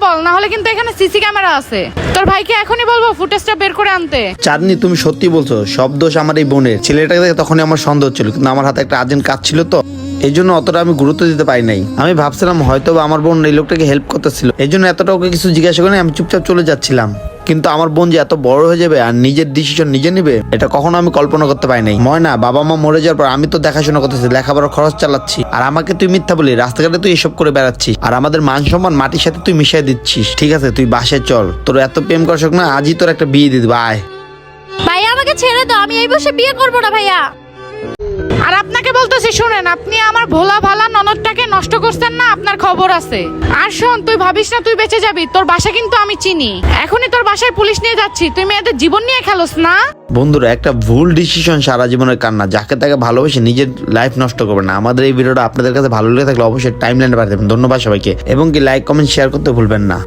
বল, না হলে কিন্তু এখানে সিসি ক্যামেরা আছে। তোর ভাইকে এখনই বলবো ফুটেজটা বের করে আনতে। চাঁদনি, তুমি সত্যি বলছো, সব দোষ আমার এই বোনের। ছেলেটাকে দেখে তখনই আমার সন্দেহ ছিল, কিন্তু আমার হাতে একটা আর্জেন্ট কাজ ছিল তো, এই জন্য অতটা আমি গুরুত্ব দিতে পারি নাই। আমি ভাবছিলাম হয়তো বা আমার বোন এই লোকটাকে হেল্প করতেছিল, এই জন্য এতটা ওকে কিছু জিজ্ঞাসা করে আমি চুপচাপ চলে যাচ্ছিলাম। কিন্তু আমার বোন যে এত বড় হয়ে যাবে আর নিজের ডিসিশন নিজে নিবে, এটা কখনো আমি কল্পনা করতে পারি নাই। ময়না, বাবা মা মরে যাওয়ার পর আমি তো দেখাশোনা করতেছি, লেখাপড়ার খরচ চালাচ্ছি, আর আমাকে তুই মিথ্যা বলি, রাস্তাঘাটে তুই এসব করে বেড়াচ্ছিস, আর আমাদের মান সম্মান মাটির সাথে তুই মিশিয়ে দিচ্ছিস। ঠিক আছে, তুই বাসায় চল, তোর এত প্রেম করা শোক না, আজই তোর একটা বিয়ে দিয়ে দিবো, আয়। ভাইয়া আমাকে ছেড়ে দাও, আমি এই বসে বিয়ে করবো না ভাইয়া। আর আপনাকে বলতেছি শুনেন, আপনি আমার ভোলা ভালা ননদটাকে নষ্ট করছেন না, আপনার খবর আছে। আর শোন, তুই ভাবিস না তুই বেঁচে যাবি, তোর বাসা কিন্তু আমি চিনি। এখনই তোর বাসায় পুলিশ নিয়ে যাচ্ছি, তুই মেয়েদের জীবন নিয়ে খেলোস না। বন্ধুরা, একটা ভুল ডিসিশন সারা জীবনের কান্না। যাকে তাকে ভালোবেসে নিজের লাইফ নষ্ট করবে না। আমাদের এই ভিডিওটা আপনাদের কাছে ভালো লেগে থাকলে অবশ্যই টাইমলাইনে পাঠিয়ে দেবেন। ধন্যবাদ সবাইকে, এবং কি লাইক কমেন্ট শেয়ার করতে ভুলবেন না।